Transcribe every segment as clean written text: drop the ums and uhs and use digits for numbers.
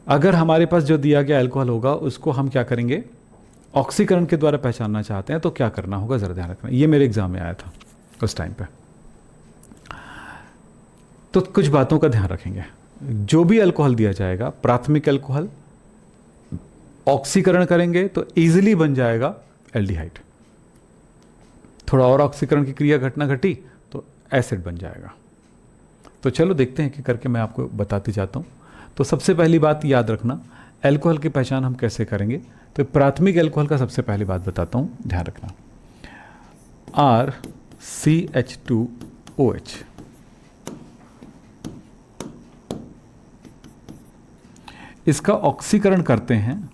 अगर हमारे पास जो दिया गया अल्कोहल होगा उसको हम क्या करेंगे, ऑक्सीकरण के द्वारा पहचानना चाहते हैं, तो क्या करना होगा ज़रा ध्यान रखना। ये मेरे एग्जाम में आया था उस टाइम पे। तो कुछ बातों का ध्यान रखेंगे। जो भी अल्कोहल दिया जाएगा, प्राथमिक अल्कोहल, ऑक्सीकरण करेंगे तो इजीली बन जाएगा एल्डिहाइड। थोड़ा और ऑक्सीकरण की क्रिया घटना घटी तो एसिड बन जाएगा। तो चलो देखते हैं कि करके मैं आपको बताते जाता हूँ। तो सबसे पहली बात याद रखना, अल्कोहल की पहचान हम कैसे करेंगे। तो प्राथमिक अल्कोहल का सबसे पहली बात बताता हूँ, ध्यान रखना। RCH2OH, इसका ऑक्सीकरण करते हैं,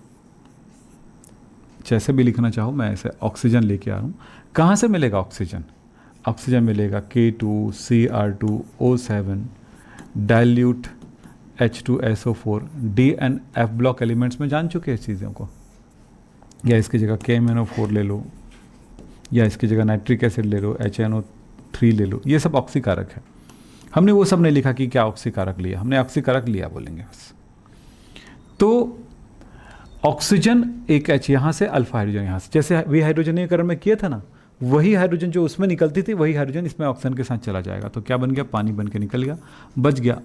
जैसे भी लिखना चाहो, मैं ऐसे ऑक्सीजन लेके आ रहा हूँ। कहाँ से मिलेगा ऑक्सीजन? ऑक्सीजन मिलेगा K2CR2O7 dilute H2SO4 D and F block elements में जान चुके हैं इस चीज़ों को। या इसकी जगह KMnO4 ले लो, या इसकी जगह नाइट्रिक एसिड ले लो, HNO3 ले लो, ये सब ऑक्सीकारक है। हमने वो सब नहीं लिखा कि क्या ऑक्सीकारक लिया, हमने ऑक्सीकारक लिया बोलेंगे बस। तो ऑक्सीजन एक H यहाँ से, अल्फा हाइड्रोजन यहाँ से, जैसे वी हाइड्रोजनीकरण में किया था ना, वही हाइड्रोजन जो उसमें निकलती थी वही हाइड्रोजन इसमें ऑक्सीजन के साथ चला जाएगा। तो क्या बन गया? पानी बन के निकल गया, बच गया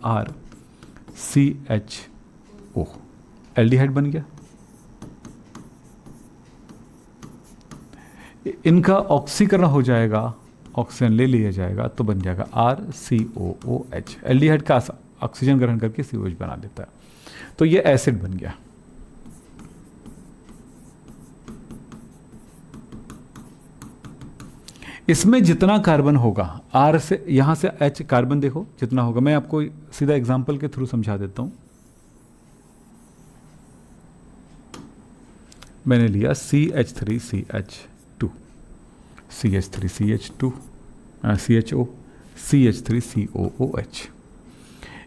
RCHO, एल्डिहाइड बन गया। इनका ऑक्सीकरण हो जाएगा, ऑक्सीजन ले लिया जाएगा तो बन जाएगा RCOOH। एल्डिहाइड का ऑक्सीजन ग्रहण करके COH बना देता है, तो ये एसिड बन गया। इसमें जितना कार्बन होगा, R से यहां से H कार्बन देखो जितना होगा, मैं आपको सीधा एग्जांपल के थ्रू समझा देता हूं। मैंने लिया CH3CH2, CH3CH2 CHO, CH3COOH।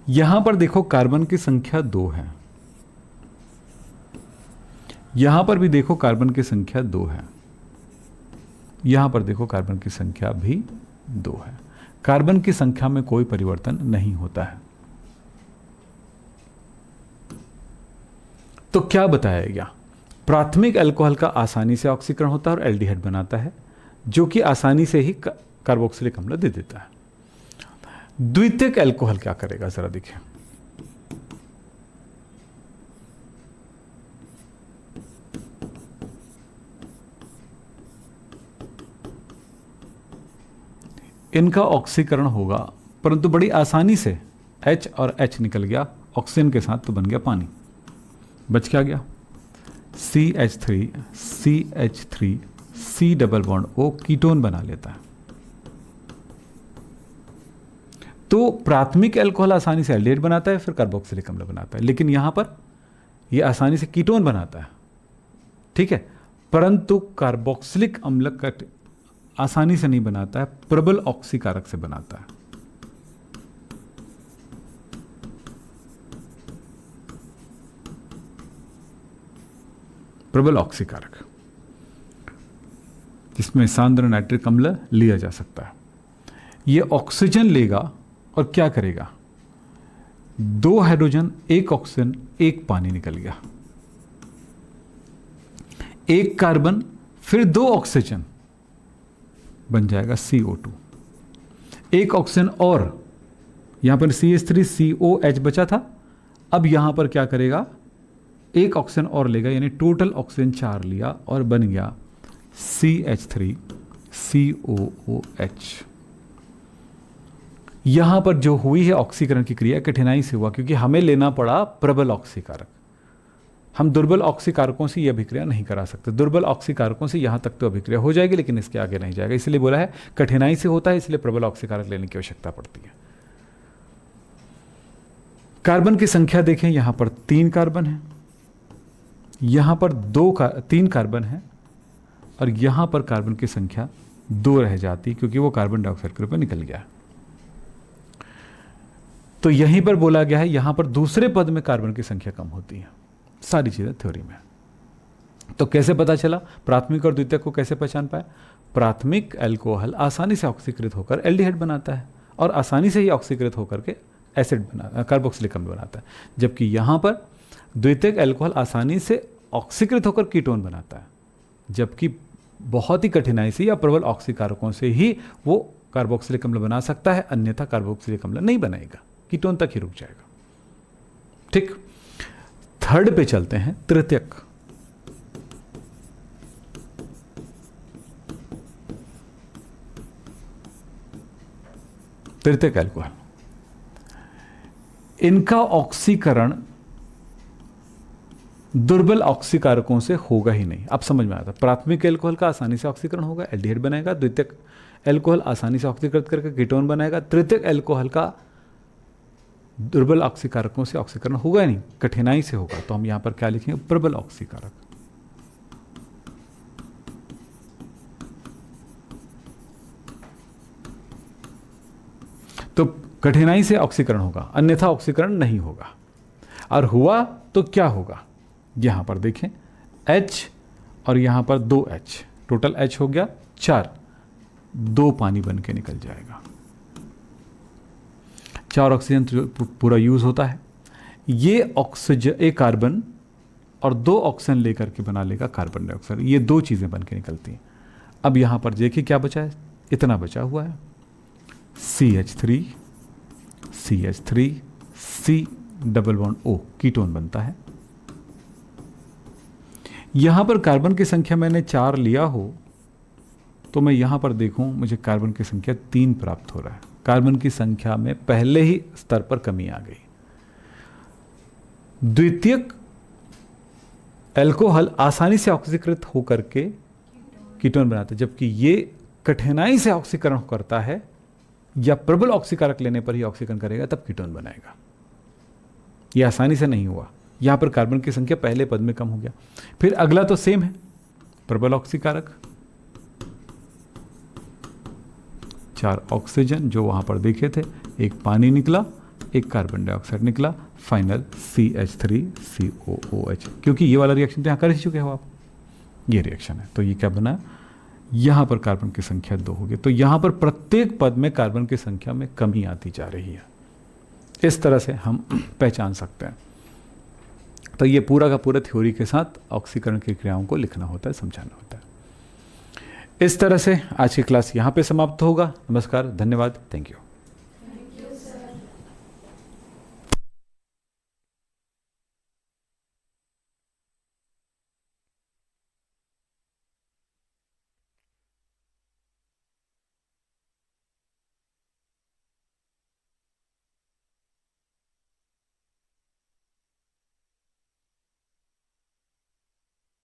यहां पर देखो कार्बन की संख्या 2 है, यहां पर भी देखो कार्बन की संख्या 2 है, यहां पर देखो कार्बन की संख्या भी 2 है। कार्बन की संख्या में कोई परिवर्तन नहीं होता है। तो क्या बताया गया? प्राथमिक अल्कोहल का आसानी से ऑक्सीकरण होता है और एल्डिहाइड बनाता है, जो कि आसानी से ही कार्बोक्सिलिक अम्ल दे देता है। द्वितीयक अल्कोहल क्या करेगा जरा देखिए। इनका ऑक्सीकरण होगा, परंतु बड़ी आसानी से H और H निकल गया ऑक्सीजन के साथ, तो बन गया पानी। बच क्या गया? CH3 C double bond O ketone बना लेता है। तो प्राथमिक अल्कोहल आसानी से एल्डिहाइड बनाता है, फिर कार्बोक्सिलिक अम्ल बनाता है, लेकिन यहां पर यह आसानी से कीटोन बनाता है, ठीक है, परंतु कार्बोक्सिलिक अम्ल आसानी से नहीं बनाता है, प्रबल ऑक्सीकारक से बनाता है। प्रबल ऑक्सीकारक, जिसमें सांद्र नाइट्रिक अम्ल लिया जा सकता है। यह ऑक्सीजन लेगा और क्या करेगा? 2 हाइड्रोजन, 1 ऑक्सीजन, 1 पानी निकल गया, 1 कार्बन, फिर 2 ऑक्सीजन, बन जाएगा CO2। 1 ऑक्सीजन और यहां पर CH3COH बचा था, अब यहां पर क्या करेगा? 1 ऑक्सीजन और लेगा, यानी टोटल ऑक्सीजन 4 लिया और बन गया CH3COOH। यहां पर जो हुई है ऑक्सीकरण की क्रिया कठिनाई से हुआ, क्योंकि हमें लेना पड़ा प्रबल ऑक्सीकारक। हम दुर्बल ऑक्सीकारकों से यह अभिक्रिया नहीं करा सकते। दुर्बल ऑक्सीकारकों से यहां तक तो अभिक्रिया हो जाएगी, लेकिन इसके आगे नहीं जाएगा। इसलिए बोला है कठिनाई से होता है, इसलिए प्रबल ऑक्सीकारक लेने की आवश्यकता पड़ती है। कार्बन की संख्या देखें, यहां पर 3 कार्बन है, यहां पर 3 कार्बन है, और यहां पर कार्बन की संख्या 2 रह जाती, क्योंकि वो कार्बन डाइऑक्साइड के रूप में निकल गया। तो यहीं पर बोला गया है, यहां पर दूसरे पद में कार्बन की संख्या कम होती है। सारी चीजें थ्योरी में। तो कैसे पता चला? प्राथमिक और द्वितीयक को कैसे पहचान पाए? प्राथमिक अल्कोहल आसानी से ऑक्सीकृत होकर एल्डिहाइड बनाता है, और आसानी से ही ऑक्सीकृत होकर के एसिड कार्बोक्सिलिक अम्ल बनाता है, जबकि यहां पर द्वितीयक अल्कोहल आसानी से ऑक्सीकृत होकर कीटोन बनाता है, जबकि बहुत ही कठिनाई से या प्रबल ऑक्सीकारकों से ही वो कार्बोक्सिलिक अम्ल बना सकता है, अन्यथा कार्बोक्सिलिक अम्ल नहीं बनाएगा, कीटोन तक ही रुक जाएगा। ठीक, थर्ड पे चलते हैं, तृतीयक। तृतीयक अल्कोहल, इनका ऑक्सीकरण दुर्बल ऑक्सीकारकों से होगा ही नहीं। अब समझ में आता, प्राथमिक अल्कोहल का आसानी से ऑक्सीकरण होगा, एल्डिहाइड बनाएगा। द्वितीयक अल्कोहल आसानी से ऑक्सीकृत करके कीटोन बनाएगा। तृतीयक अल्कोहल का दुर्बल ऑक्सीकारकों से ऑक्सीकरण होगा ही नहीं, कठिनाई से होगा। तो हम यहां पर क्या लिखेंगे, प्रबल ऑक्सीकारक। तो कठिनाई से ऑक्सीकरण होगा, अन्यथा ऑक्सीकरण नहीं होगा। और हुआ तो क्या होगा, यहां पर देखें H और यहां पर 2H, टोटल H हो गया 4, 2 पानी बन के निकल जाएगा। 4 ऑक्सीजन पूरा यूज होता है। ये ऑक्सीजन, एक कार्बन और 2 ऑक्सीजन लेकर के बना लेगा कार्बन डाइऑक्साइड। ये 2 चीजें बन के निकलती हैं। अब यहां पर देखिए क्या बचा है, इतना बचा हुआ है, CH3 C double bond O, ketone बनता है। यहां पर कार्बन की संख्या मैंने 4 लिया हो तो मैं यहां पर देखूं, मुझे कार्बन की संख्या 3 प्राप्त हो रहा है। कार्बन की संख्या में पहले ही स्तर पर कमी आ गई। द्वितीयक अल्कोहल आसानी से ऑक्सीकृत होकर के कीटोन बनाता है, जबकि ये कठिनाई से ऑक्सीकरण करता है या प्रबल ऑक्सीकारक लेने पर ही ऑक्सीकरण करेगा, तब कीटोन बनाएगा। यह आसानी से नहीं हुआ, यहां पर कार्बन की संख्या पहले पद में कम हो गया। फिर अगला तो सेम है, प्रबल ऑक्सीकारक, 4 ऑक्सीजन जो वहां पर देखे थे, एक पानी निकला, एक कार्बन डाइऑक्साइड निकला, फाइनल CH3COOH, क्योंकि ये वाला रिएक्शन तो यहां कर ही चुके हो आप, ये रिएक्शन है। तो ये क्या बना, यहां पर कार्बन की संख्या 2 होगी। तो यहां पर प्रत्येक पद में कार्बन की संख्या में कमी आती जा रही है। इस तरह से हम पहचान सकते हैं। तो ये पूरा का पूरा थ्योरी के साथ ऑक्सीकरण की क्रियाओं को लिखना होता है, समझाना होता है। इस तरह से आज की क्लास यहां पे समाप्त होगा। नमस्कार, धन्यवाद, थैंक यू।